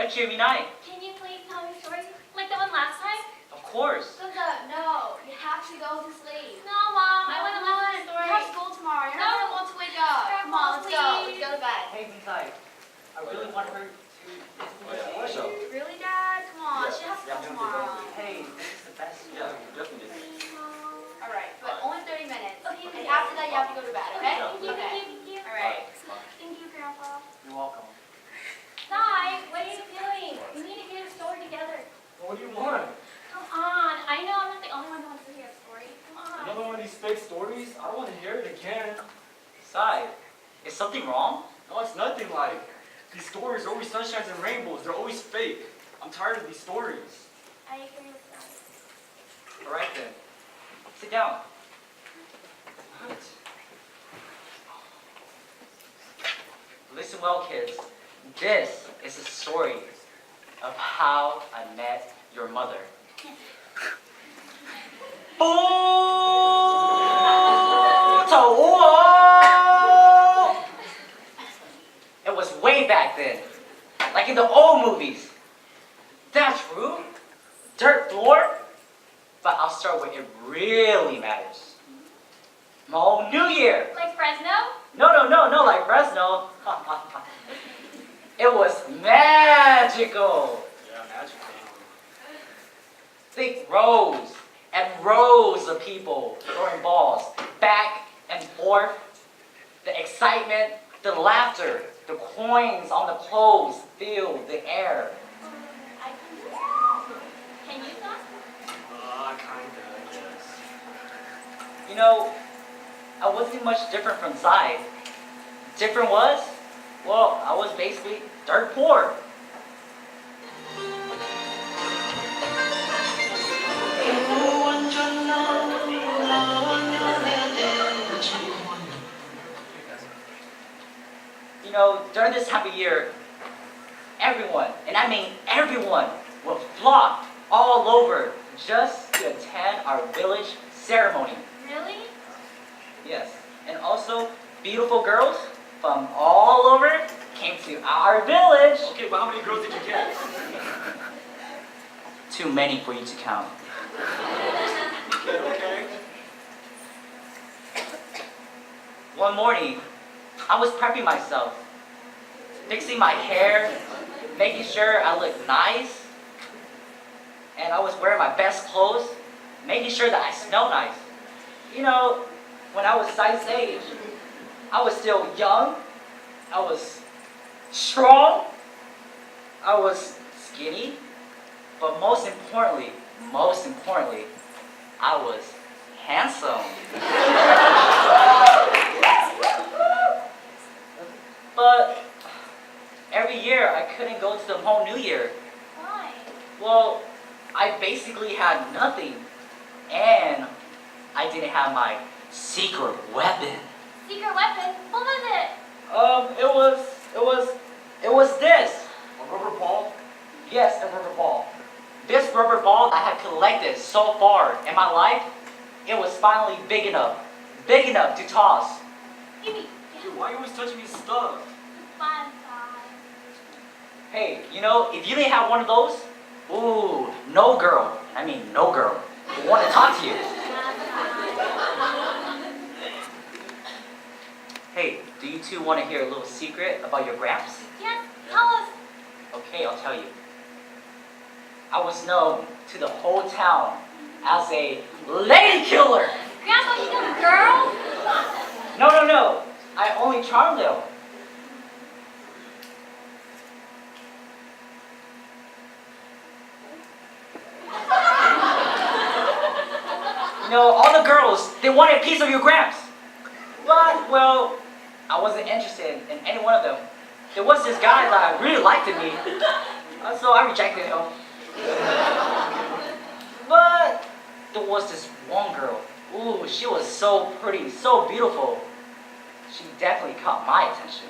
bet you every night. Can you please tell me a story like the one last time? Of course. No, you have to go to sleep. No, Mom, I want to listen to the story. You have school tomorrow. You're not going to want to wake up. Come on, let's go. Let's go to bed. Hey, Mikai, I really want her to What's up? Really, Dad? Come on, she has school tomorrow. Hey, this is the best. Yeah, definitely. All right, but only 30 minutes. Okay, And after that, you have to go to bed, okay? Thank you, Okay. thank you. All right. Thank you, Grandpa. You're welcome. Sai, what are you doing? We need to hear a story together. What do you want? Come on. I know I'm not the only one who wants to hear a story. Come on. Another one of these fake stories? I don't want to hear it again. Sai, is something wrong? No, it's nothing like. These stories are always sunshines and rainbows. They're always fake. I'm tired of these stories. I agree with that. All right then. Sit down. What? Listen well, kids. This is a story of how I met your mother. It was way back then, like in the old movies. That's true. Dirt floor. But I'll start where it really matters. My old New Year. Like Fresno? No, like Fresno. It was magical. Yeah, magical. Thick rows and rows of people throwing balls back and forth. The excitement, the laughter, the coins on the clothes filled the air. I can do that. Can you not? Kinda, yes. You know, I wasn't much different from Zai. Different was, well, I was basically dirt poor. You know, during this time of year, everyone, and I mean everyone, will flock all over just to attend our village ceremony. Really? Yes, and also beautiful girls from all over came to our village. Okay, but how many girls did you get? Too many for you to count. Okay. One morning, I was prepping myself, fixing my hair, making sure I looked nice, and I was wearing my best clothes, making sure that I smell nice. You know, when I was Zai's age, I was still young, I was strong, I was skinny, but most importantly, I was handsome. But every year I couldn't go to the whole New Year. Why? Well, I basically had nothing, and I didn't have my secret weapon. Secret weapon? What was it? It was this. A rubber ball? Yes, a rubber ball. This rubber ball I had collected so far in my life, it was finally big enough to toss. Give me. Dude, why are you always touching me stuff? Fun time. Hey, you know, if you didn't have one of those, ooh, no girl would want to talk to you. Hey, do you two want to hear a little secret about your gramps? Yes, tell us. Okay, I'll tell you. I was known to the whole town as a lady killer. Grandpa, you know girls? No. I only charmed them. You know, all the girls, they wanted a piece of your gramps. But, well, I wasn't interested in any one of them. There was this guy that really liked me, so I rejected him. But there was this one girl. Ooh, she was so pretty, so beautiful. She definitely caught my attention.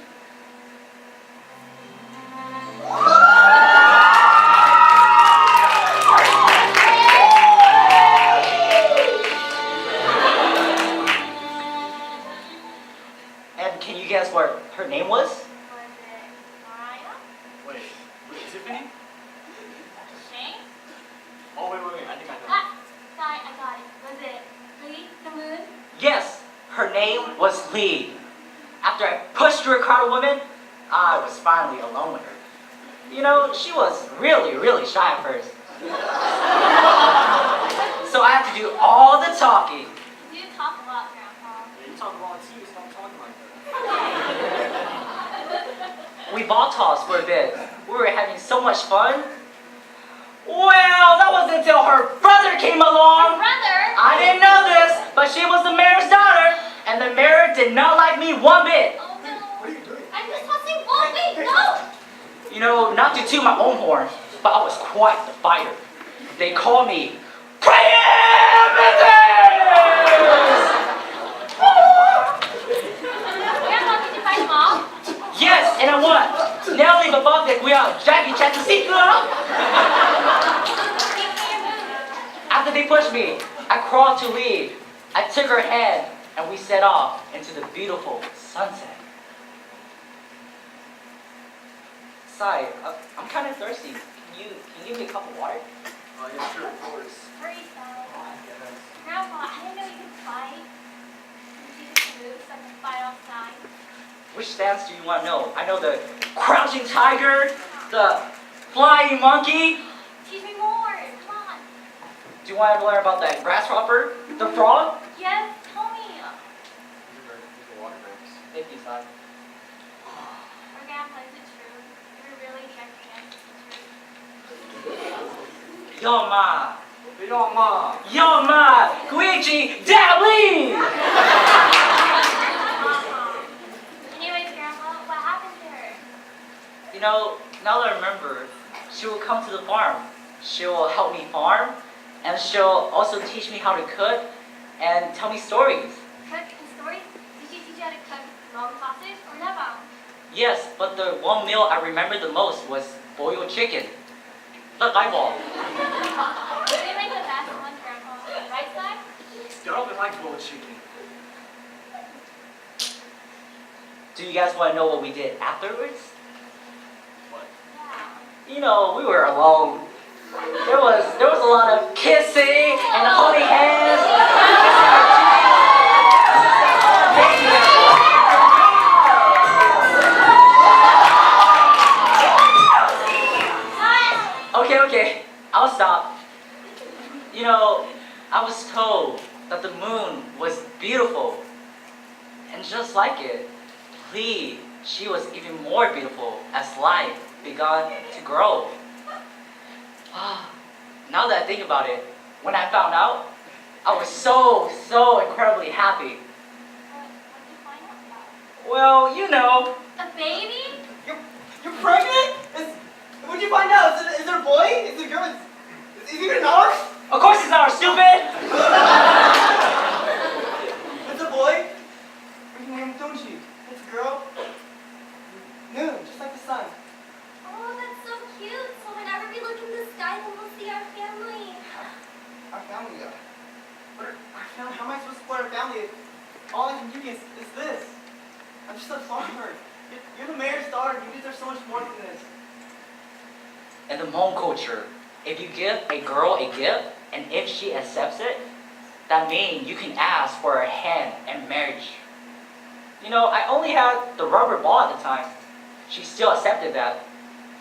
And can you guess what her name was? Was it Mariah? Wait, was it Tiffany? plead. After I pushed through a crowd of women, I was finally alone with her. You know, she was really, really shy at first. So I had to do all the talking. You talk a lot, Grandpa. Yeah, you talk a lot too. Stop talking like that. We ball tossed for a bit. We were having so much fun. Well, that wasn't until her brother came along. Brother? I didn't know this, but she was the mayor's daughter, and the mayor did not like me one bit. Oh no. What are you doing? I'm just tossing balls. Wait, no! You know, not to toot my own horn, but I was quite the fighter. They called me Preeminence! Grandpa, did you fight them all? Yes, and I won. Now leave above that we are Jackie Chan to see girl. After they pushed me, I crawled to leave. I took her hand and we set off into the beautiful sunset. Sai, I'm kind of thirsty. Can you give me a cup of water? Oh, yeah, sure, of course. Hurry, son. Yes. Grandpa, I didn't know you could fight. Can you just move so I can fight outside? Which dance do you want to know? I know the crouching tiger, the flying monkey. Teach me more. Come on. Do you want to learn about that grasshopper, the frog? Yes, tell me. These are water breaks. Thank you, Sai. Or Grandpa, is it true? You're really Jackie Chan. Is it true? Yo ma, Yo, Ma. yo ma, Guichi Dably! Anyways, Grandpa, what happened to her? You know, now that I remember, she will come to the farm. She will help me farm, and she'll also teach me how to cook and tell me stories. Cook and stories? Did she teach you how to cook long sausage or never? Yes, but the one meal I remember the most was boiled chicken. Look, eyeball. They make the best ones, Grandpa. Right side? I don't even like boiled chicken. Do you guys want to know what we did afterwards? What? Yeah. You know, we were alone. There was a lot of kissing and holding hands. Okay, I'll stop. You know, I was told that the moon was beautiful. And just like it, Lee, she was even more beautiful as life began to grow. Now that I think about it, when I found out, I was so incredibly happy. What did you find out about? Well, you know, A baby? You're pregnant? What'd you find out? Is it a boy? Is it a girl? Is it even ours? of course it's not stupid! It's a boy? We can name him Tunchi. It's a girl? Noon, just like the sun. Oh, that's so cute. So whenever we look in the sky, then we'll see our family. Our family, though. How am I supposed to support our family if all I can give you is this? I'm just a farmer. You're the mayor's daughter. You deserve so much more than this. In the Hmong culture, if you give a girl a gift, and if she accepts it, that means you can ask for her hand in marriage. You know, I only had the rubber ball at the time. She still accepted that.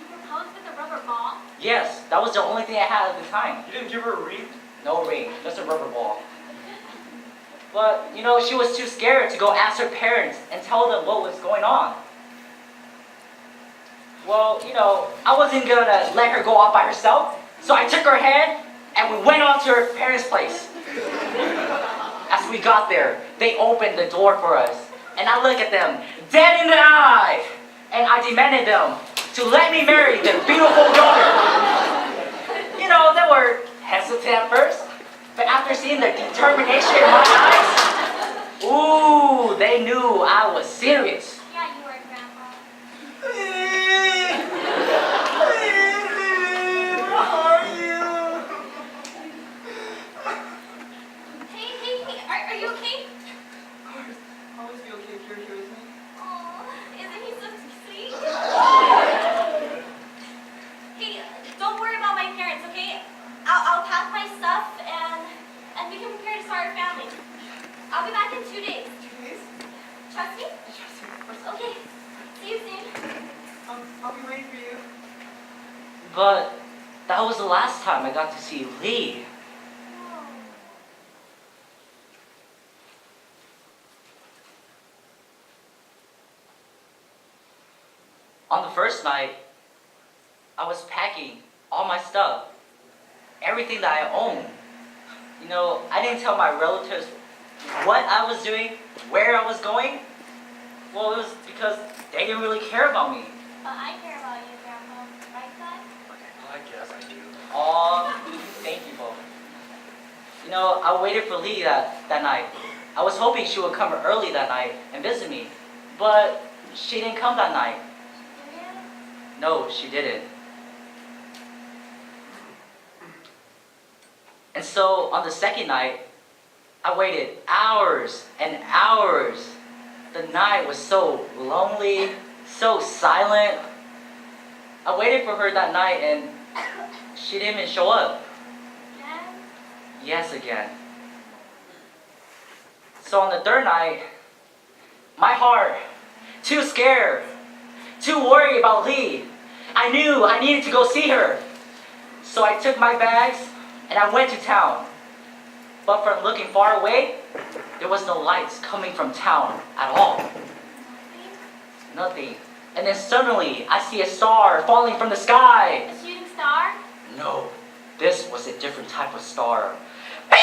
You proposed with a rubber ball? Yes, that was the only thing I had at the time. You didn't give her a ring? No ring, just a rubber ball. But, you know, she was too scared to go ask her parents and tell them what was going on. Well, you know, I wasn't gonna let her go off by herself, so I took her hand and we went on to her parents' place. As we got there, they opened the door for us, and I looked at them dead in the eye, and I demanded them to let me marry their beautiful daughter. You know, they were hesitant at first, but after seeing the determination in my eyes, ooh, they knew I was serious. Yeah, you were, Grandpa. Where are you? Hey, are you okay? Of course. I'll always be okay if you're here with me. Oh, isn't he so sweet? Hey, don't worry about my parents, okay? I'll pack my stuff and we can prepare to start our family. I'll be back in 2 days. 2 days? But that was the last time I got to see Lee. On the first night, I was packing all my stuff, everything that I own. You know, I didn't tell my relatives what I was doing, where I was going. Well, it was because they didn't really care about me. But I care about you, Grandpa. Right, Scott? I guess I do. Aw, thank you both. You know, I waited for Lee that night. I was hoping she would come early that night and visit me, but she didn't come that night. No, she didn't. And so on the second night, I waited hours and hours. The night was so lonely, so silent. I waited for her that night and she didn't even show up. Yes. Yes, again. So on the third night, my heart, too scared, too worried about Lee. I knew I needed to go see her. So I took my bags and I went to town. But from looking far away, there was no lights coming from town at all. Nothing. And then suddenly, I see a star falling from the sky. A shooting star? No, this was a different type of star. I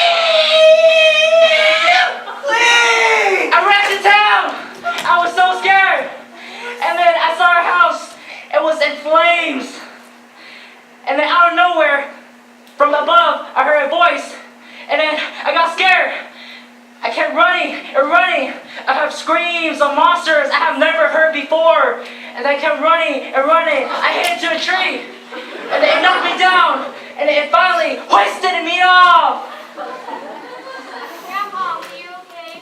ran to town! I was so scared! And then I saw her house. It was in flames. And then out of nowhere, from above, I heard a voice. And then I got scared. I kept running and running. I have screams of monsters I have never heard before. And I kept running and running. I hit into a tree. And it knocked me down. And it finally hoisted me off. Grandpa, are you okay?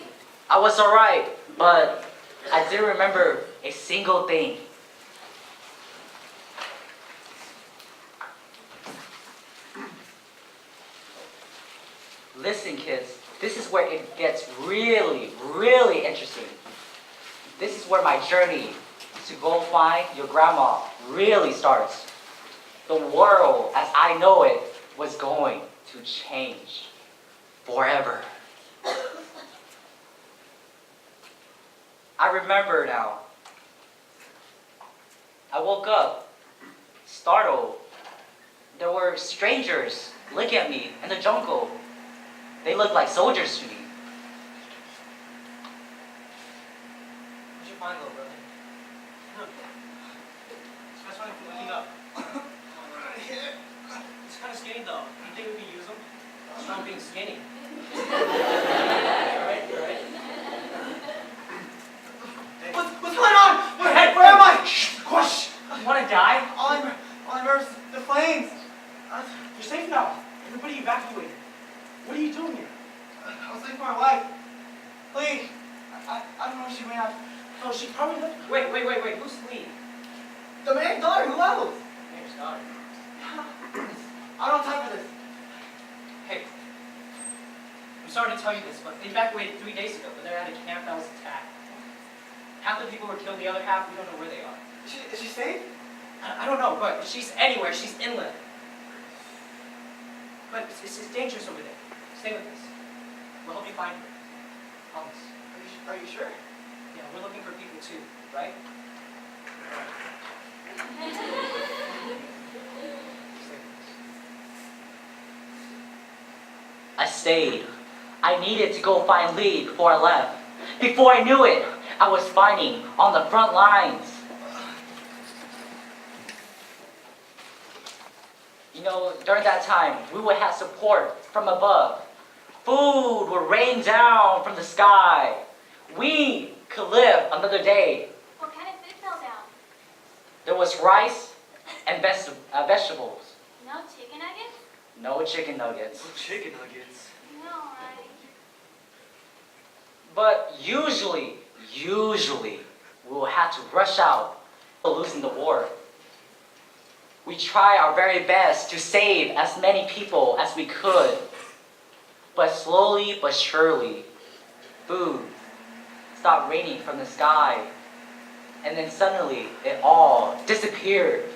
I was alright, but I didn't remember a single thing. Listen, kids, this is where it gets really, really interesting. This is where my journey to go find your grandma really starts. The world, as I know it, was going to change forever. I remember now. I woke up, startled. There were strangers looking at me in the jungle. They looked like soldiers to me. What'd you find, little brother? Look. This guy's funny for looking up. He's kind of skinny, though. You think we can use him? It's not being skinny. Alright. What's going on? Where am I? Shh, hush. You want to die? All I remember is the flames. You're safe now. Everybody evacuated. What are you doing here? I was looking for my wife. Lee. I don't know where she went. Oh, she probably left. Wait. Who's Lee? The mayor's daughter. Who else? Mayor's daughter. I don't have time for this. Hey, I'm sorry to tell you this, but they evacuated 3 days ago, but they're at a camp that was attacked. Half the people were killed, the other half, we don't know where they are. Is she safe? I don't know, but if she's anywhere, she's inland. But it's dangerous over there. Stay with us. We'll help you find her. Promise. Are you sure? Yeah, we're looking for people too, right? Stay with us. I stayed. I needed to go find Lee before I left. Before I knew it, I was fighting on the front lines. You know, during that time, we would have support from above. Food would rain down from the sky. We could live another day. What kind of food fell down? There was rice and vegetables. No chicken nuggets? No chicken nuggets. Chicken nuggets. No, right? But usually, we will have to rush out, losing the war. We try our very best to save as many people as we could. But slowly but surely, food stopped raining from the sky. And then suddenly, it all disappeared.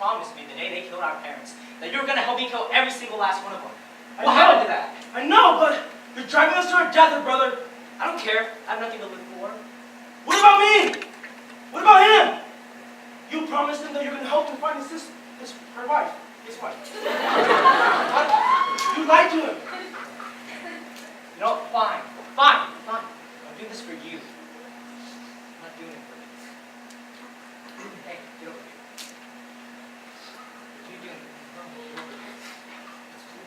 promised me the day they killed our parents that you were gonna help me kill every single last one of them. I What know. happened to that? I know, but you're driving us to our death, brother. I don't care. I have nothing to live for. What about me? What about him? You promised him that you're gonna help him find her wife. His wife. What? You lied to him. You know what? Fine. Fine. I'm doing this for you. I'm not doing it for you. Hey, get over here. What are you doing? Get over here.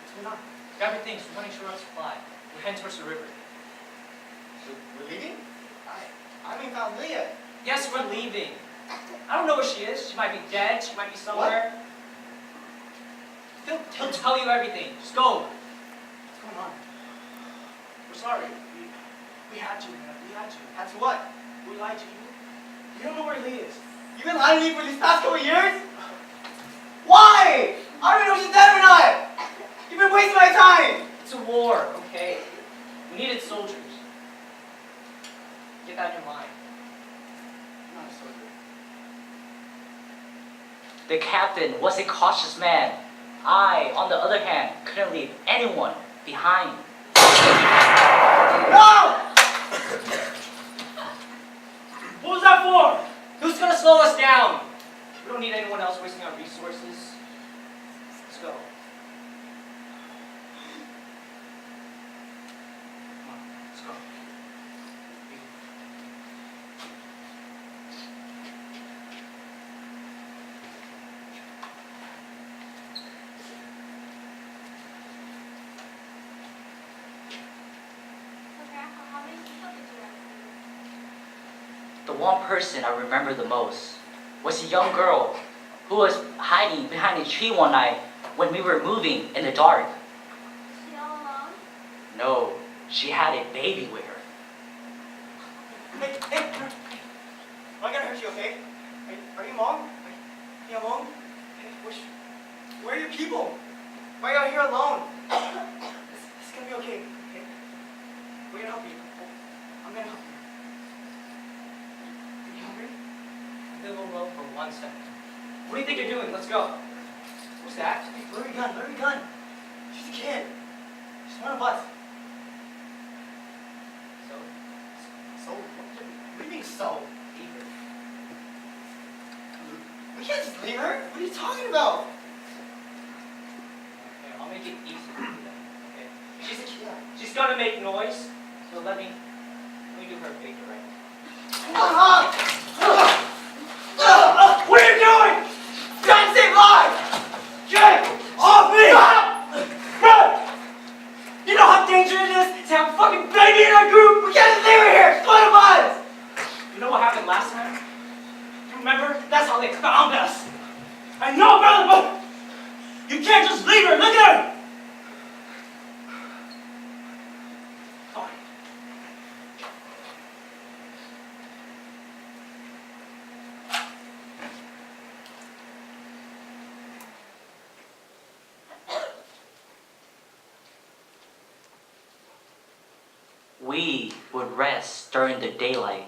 What's going on? Grab your things. We're running short on supply. We're heading towards the river. We're leaving? I haven't found Leah. Yes, we're leaving. I don't know where she is. She might be dead. She might be somewhere. He'll tell you everything. Just go. What's going on? We're sorry. We had to, man. We had to. Had to what? We lied to you. You don't know where Leah is. You've been lying to me for these past couple years? Why? I don't even know if she's dead or not. You've been wasting my time. It's a war, okay? We needed soldiers. Get that in your mind. I'm not a soldier. The captain was a cautious man. I, on the other hand, couldn't leave anyone behind. No! What was that for? Who's gonna slow us down? We don't need anyone else wasting our resources. Let's go. Come on, let's go. So, Grandpa, how many people did you rescue? The one person I remember the most was a young girl who was hiding behind a tree one night when we were moving in the dark. Is she all alone? No, she had a baby with her. Hey, am I gonna hurt you, okay? Are you mom? Are you alone? Hey, where are your people? Why are you out here alone? It's gonna be okay, okay? We're gonna help you. I'm gonna help you. Are you hungry? Leave them alone for 1 second. What do you think you're doing? Let's go. Who's that? Hey, lower your gun. She's a kid. She's one of us. So? What do you mean so? Leave her. We can't just leave her. What are you talking about? Okay, I'll make it easy for you then. Okay. She's a kid. She's gonna make noise, so let me do her a favor right now. What are you doing? Trying to save lives! Jake! Off me! Run! You know how dangerous it is to have a fucking baby in our group? We can't just leave her here! It's one of us! You know what happened last time? You remember? That's how they found us. I know, brother, but you can't just leave her. Look at her! Fine. We would rest during the daylight.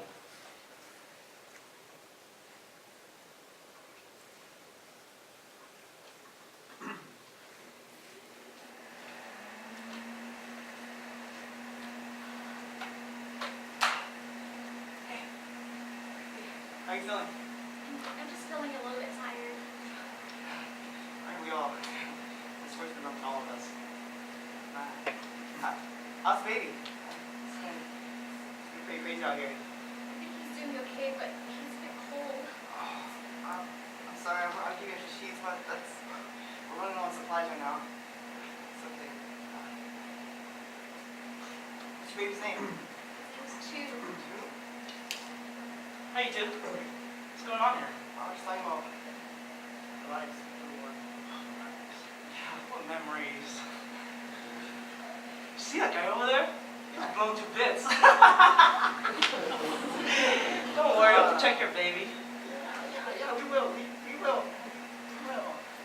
How you feeling? I'm just feeling a little bit tired. Aren't we all? This worse than all of us. How's the baby? It's pretty crazy out here. I think he's doing okay, but he's a bit cold. I'm sorry, I'll give you extra sheets, but we're running low on supplies right now. It's okay. What's your baby's name? There's two. How you do? What's going on here? I was just talking about the lives. Yeah, what memories. You see that guy over there? He's blown to bits. Don't worry, I'll protect your baby. Yeah, we will. We will.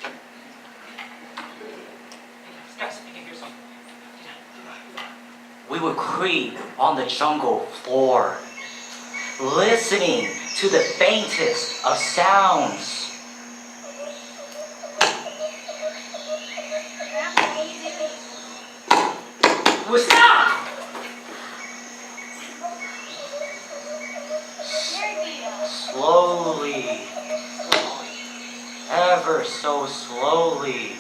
Hey, guys, I can hear something. We would creep on the jungle floor, listening to the faintest of sounds. ever so slowly.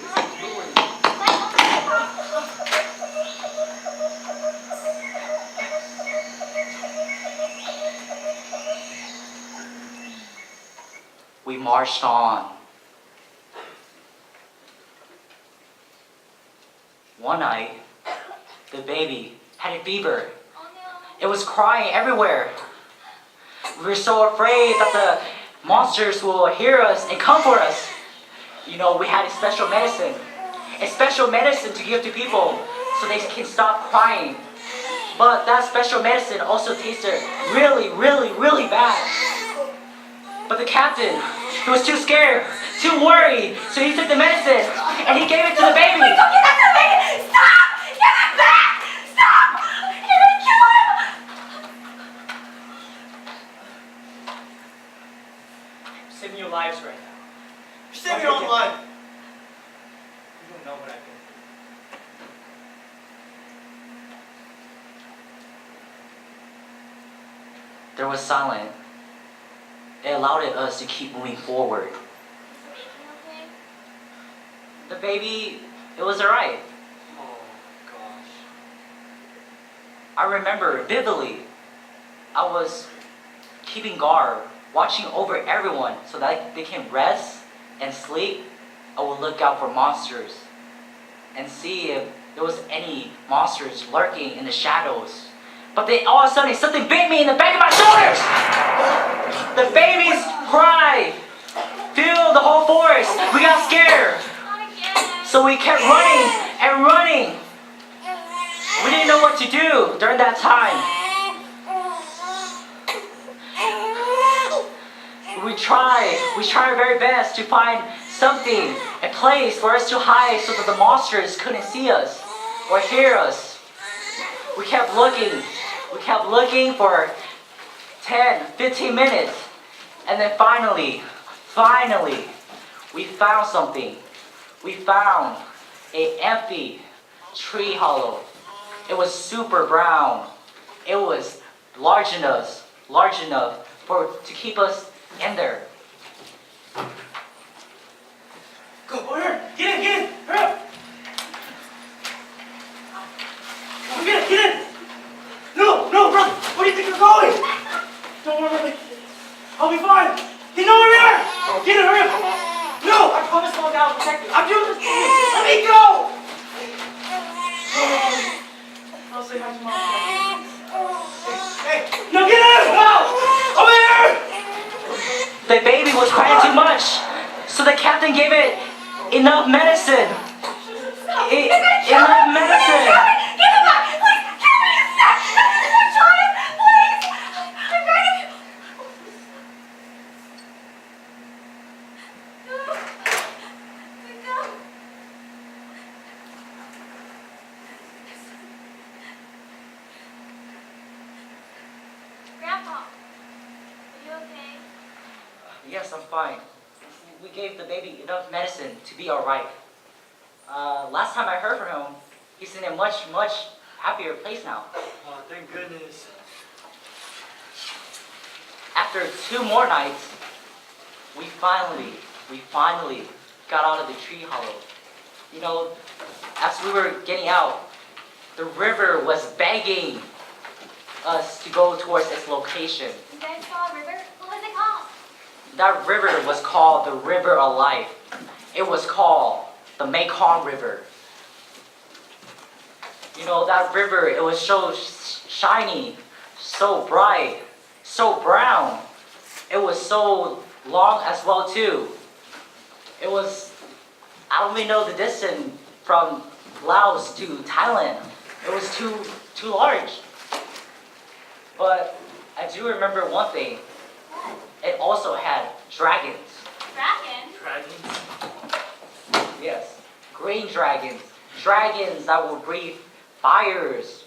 We marched on. One night, the baby had a fever. Oh no. It was crying everywhere. We were so afraid that the monsters will hear us and come for us. You know, we had a special medicine to give to people so they can stop crying. But that special medicine also tasted really, really, really bad. But the captain, he was too scared, too worried, so he took the medicine and he gave it to the baby. Wait, don't give that to the baby! Stop! Give it back! Stop! You're gonna kill him! I'm saving your lives right now. You're saving your own life. You don't know what I've been through. There was silence. It allowed us to keep moving forward. Is the baby okay? The baby, it was alright. Oh, gosh. I remember vividly, I was keeping guard, watching over everyone so that they can rest and sleep. I would look out for monsters and see if there was any monsters lurking in the shadows. But then all of a sudden something bit me in the back of my shoulders. The babies cried, filled the whole forest. We got scared. Not again. So we kept running and running. We didn't know what to do during that time. We tried our very best to find something, a place for us to hide so that the monsters couldn't see us or hear us. We kept looking for 10, 15 minutes. And then finally, we found something. We found an empty tree hollow. It was super brown. It was large enough to keep us in there. Go, over here. Get in, hurry up. Go, get in. No, brother, where do you think you're going? Don't worry about me. I'll be fine. You know where we are. Get in, hurry up. No, I promise Mom I'll protect you. I'm doing this for you. Let me go. I'll say hi to Mom. Hey, no, get in. No, over here. The baby was crying too much, so the captain gave it enough medicine. Enough medicine. Give it back! Please! Give me a sec! I'm trying! Please! I'm begging you! Let go! Grandpa, are you okay? Yes, I'm fine. We gave the baby enough medicine to be alright. Last time I heard from him, he's in a much happier place now. Oh, thank goodness. After 2 more nights, we finally got out of the tree hollow. You know, as we were getting out, the river was begging us to go towards its location. You guys saw a river? What was it called? That river was called the River of Life. It was called the Mekong River. You know, that river, it was so shiny, so bright, so brown. It was so long as well too. It was, I don't even know the distance from Laos to Thailand. It was too large. But I do remember one thing. What? It also had dragons. Dragon? Dragons. Yes, green dragons. Dragons that will breathe fires.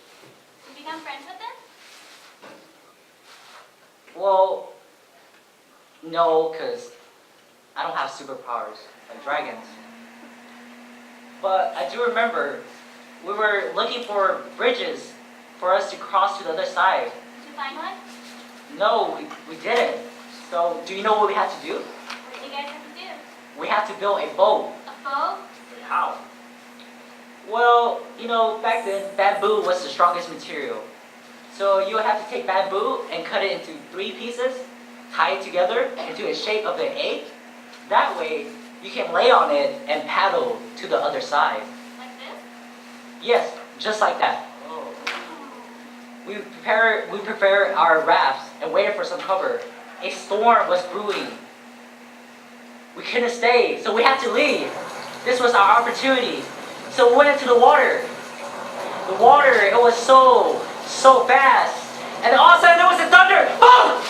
Did you become friends with them? Well, no, because I don't have superpowers like dragons. But I do remember we were looking for bridges for us to cross to the other side. Did you find one? No, we didn't. So do you know what we had to do? What did you guys have to do? We had had to build a boat. A boat? How? Well, back then, bamboo was the strongest material. So you would have to take bamboo and cut it into 3 pieces, tie it together into a shape of an egg. That way, you can lay on it and paddle to the other side. Like this? Yes, just like that. Oh. We prepared our rafts and waited for some cover. A storm was brewing. We couldn't stay, so we had to leave. This was our opportunity. So we went into the water. The water, it was so fast. And then all of a sudden there was a thunder. Boom!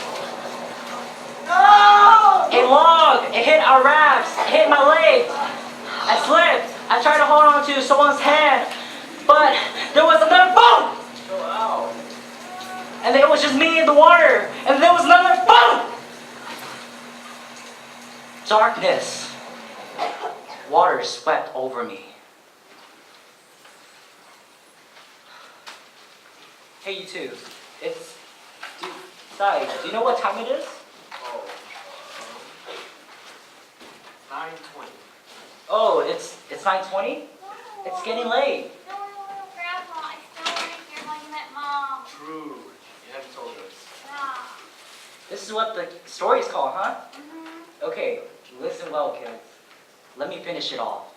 No! A log, it hit our rafts, it hit my leg. I slipped. I tried to hold on to someone's hand, but there was another boom! Oh, wow. And then it was just me in the water. And there was another boom! Darkness. Water swept over me. Hey, you two. Do you know what time it is? Oh. 9:20. Oh, it's 9:20? It's getting late. No, Grandpa, I still want to hear how you met Mom. True. You haven't told us. Yeah. This is what the story is called, huh? Mm-hmm. Okay, listen well, kids. Let me finish it off.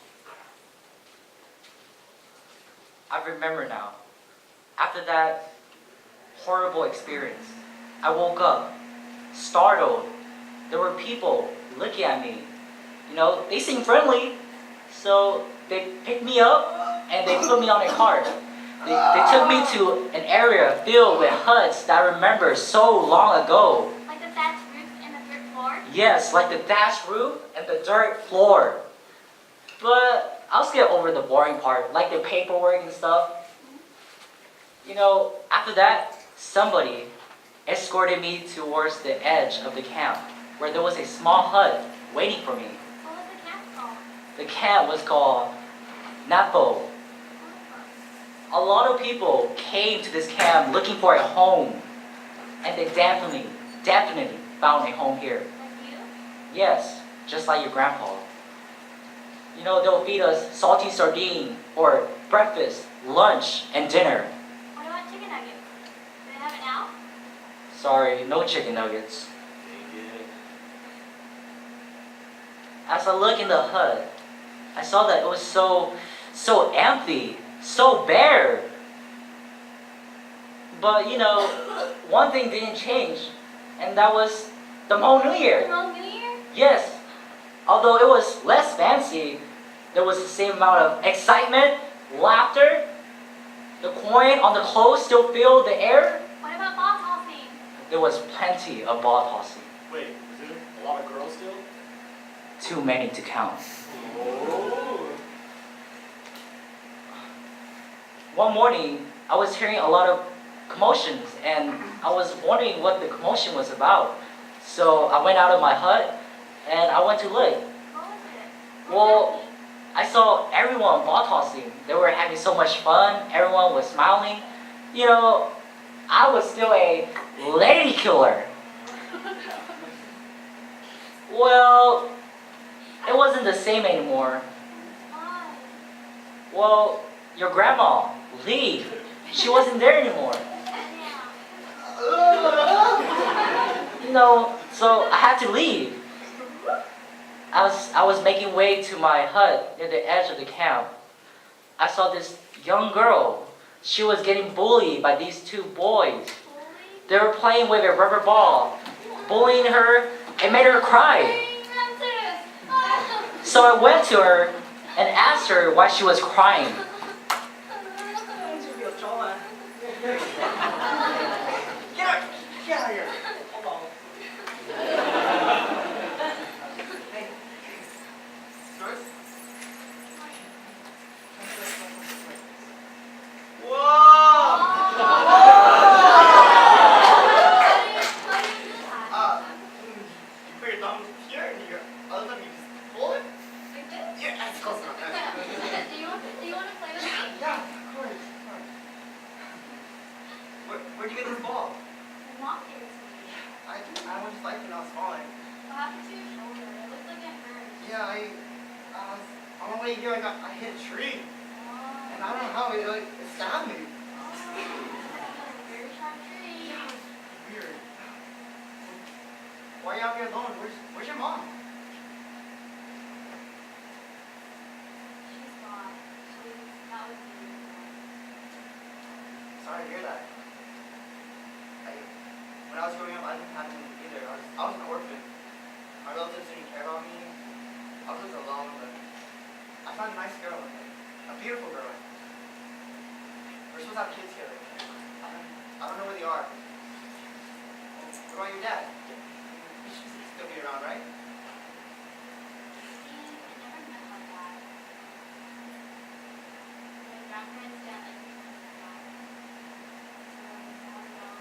I remember now. After that horrible experience, I woke up, startled. There were people looking at me. They seemed friendly, so they picked me up and they put me on a cart. They took me to an area filled with huts that I remember so long ago. Like the thatched roof and the dirt floor? Yes, like the thatched roof and the dirt floor. But I'll skip over the boring part, like the paperwork and stuff. After that, somebody escorted me towards the edge of the camp, where there was a small hut waiting for me. What was the camp called? The camp was called Napo. A lot of people came to this camp looking for a home, and they definitely found a home here. Like you? Yes, just like your grandpa. They'll feed us salty sardine for breakfast, lunch, and dinner. What about chicken nuggets? Do they have it now? Sorry, no chicken nuggets. Dang it. As I look in the hut, I saw that it was so empty, so bare. But one thing didn't change, and that was the Hmong New Year. Hmong New Year? Yes, although it was less fancy, there was the same amount of excitement, laughter. The coin on the clothes still filled the air. What about ball tossing? There was plenty of ball tossing. Wait, is there a lot of girls still? Too many to count. Oh. One morning, I was hearing a lot of commotions, and I was wondering what the commotion was about. So I went out of my hut, and I went to look. What was it? Well, I saw everyone ball tossing. They were having so much fun. Everyone was smiling. I was still a lady killer. Well, it wasn't the same anymore. Why? Well, your grandma, Lee, she wasn't there anymore. Yeah. So I had to leave. I was making way to my hut near the edge of the camp. I saw this young girl. She was getting bullied by these 2 boys. They were playing with a rubber ball, bullying her. It made her cry. So I went to her and asked her why she was crying. Get out of here. Hold on. Hey. Nurse? You put your thumb here and your other thumb, you just pull it? Yeah, that's close enough. Do you want to play with me? Yeah, of course. Where'd you get this ball? My mom gave it to me. I always liked when I was falling. What happened to your shoulder? It looks like it hurts. Yeah, on my way here, I hit a tree. And I don't know how it stabbed me. Very sharp tree. Yeah, it's weird. Why are you out here alone? Where's your mom? She's gone. That was the Sorry to hear that. When I was growing up, I didn't have anyone either. I was an orphan. My relatives didn't care about me. I was just alone, but I found a nice girl, a beautiful girl. We're supposed to have kids together. I don't know where they are. What about your dad? He should still be around, right? See, I never met my dad. My grandparents didn't like me from my dad. So I don't know.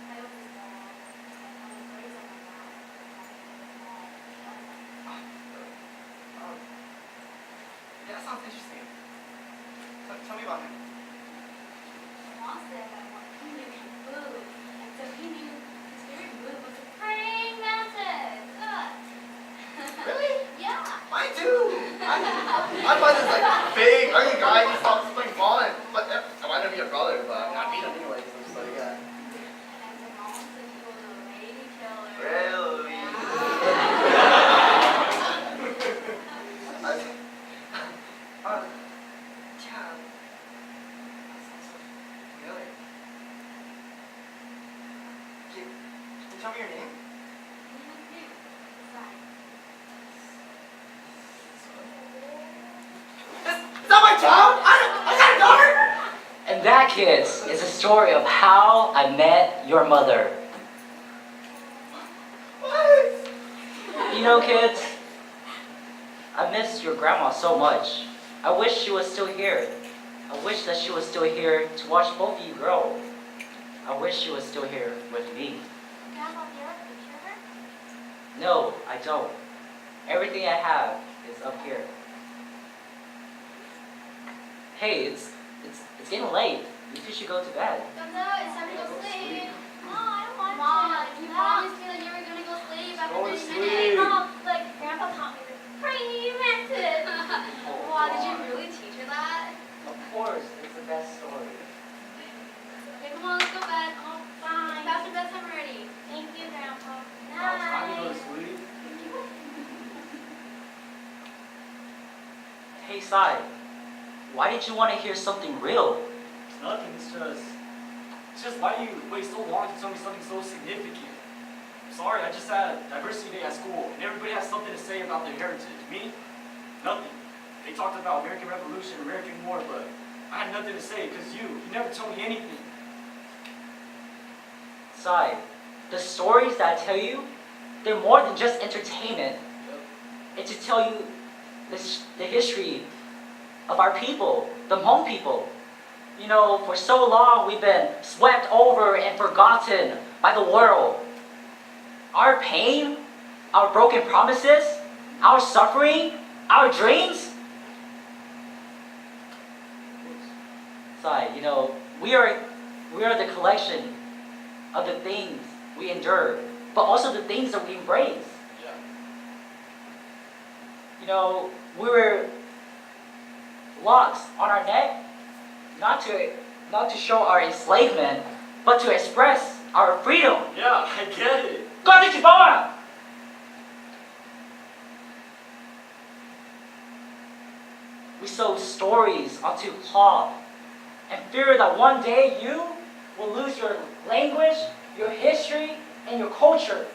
I was his dad. I was raised on my dad. Oh. Yeah, that sounds interesting. Tell me about him. Mom said that one he knew food, and so he knew his favorite food was a praying mantis. Really? Yeah. Mine too. I find this like big, ugly guy. He stops playing ball, but I might not be a brother, but I beat him anyway. So yeah. And so mom said he was a lady killer. Really? Yeah. That sounds so familiar. Can you tell me your name? Is that my child? I got a daughter? And that, kids, is a story of how I met your mother. What? You know, kids, I miss your grandma so much. I wish she was still here. I wish that she was still here to watch both of you grow. I wish she was still here with me. Grandma, do you have a picture of her? No, I don't. Everything I have is up here. Hey, it's getting late. You two should go to bed. No, it's time to go sleep. No, I don't want Mom, to. you promised me that you were gonna go sleep after Go to 30 sleep. minutes. Mom, like, Grandpa taught me this praying mantis. Wow, did you really teach her that? Of course, it's the best story. Okay, come on, let's go to bed. Oh, fine. Past your bedtime already. Thank you, Grandpa. Now it's time to go to Night. sleep. Hey, Sai, why did you want to hear something real? It's nothing, it's just why do you wait so long to tell me something so significant? Sorry, I just had diversity day at school, and everybody has something to say about their heritage. Me? Nothing. They talked about American Revolution, American War, but I had nothing to say because you never told me anything. Sai, the stories that I tell you, they're more than just entertainment. It's to tell you the history of our people, the Hmong people. You know, for so long we've been swept over and forgotten by the world. Our pain, our broken promises, our suffering, our dreams. Sai, you know, we are the collection of the things we endure, but also the things that we embrace. Yeah. You know, we were locks on our neck, not to show our enslavement, but to express our freedom. Yeah, I get it. Konnichiwa! We sew stories onto cloth and fear that one day you will lose your language, your history, and your culture.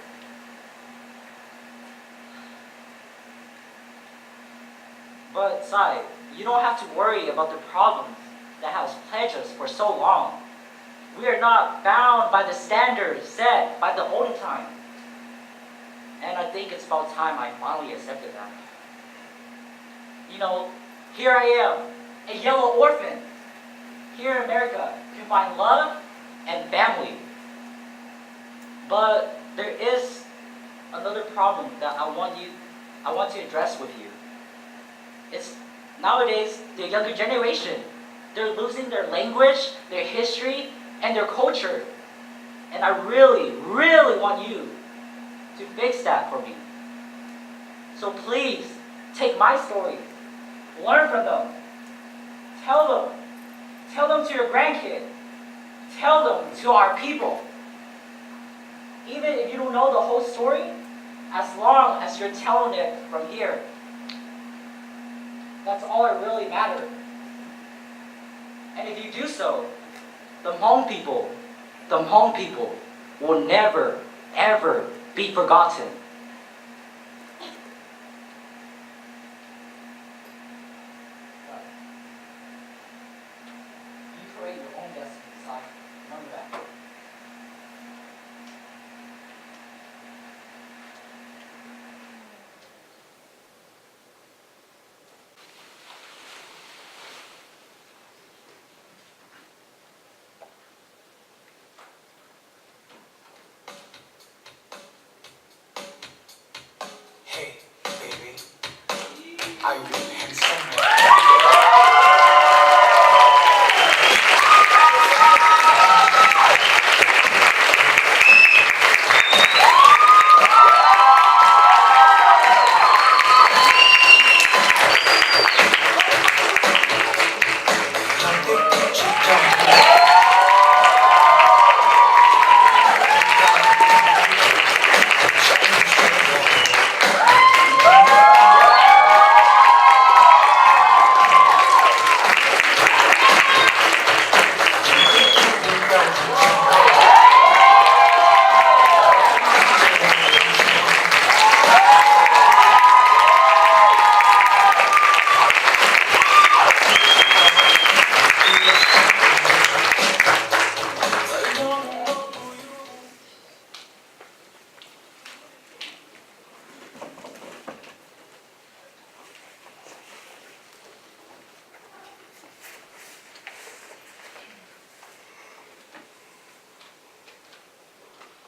But Sai, you don't have to worry about the problems that has plagued us for so long. We are not bound by the standards set by the olden time. And I think it's about time I finally accepted that. You know, here I am, a yellow orphan. Here in America, you can find love and family. But there is another problem that I want to address with you. It's nowadays the younger generation. They're losing their language, their history, and their culture. And I really, really want you to fix that for me. So please, take my stories. Learn from them. Tell them. Tell them to your grandkid. Tell them to our people. Even if you don't know the whole story, as long as you're telling it from here, that's all that really matters. And if you do so, the Hmong people will never, ever be forgotten. You create your own destiny, son. Remember that. Hey, baby. Are you handsome?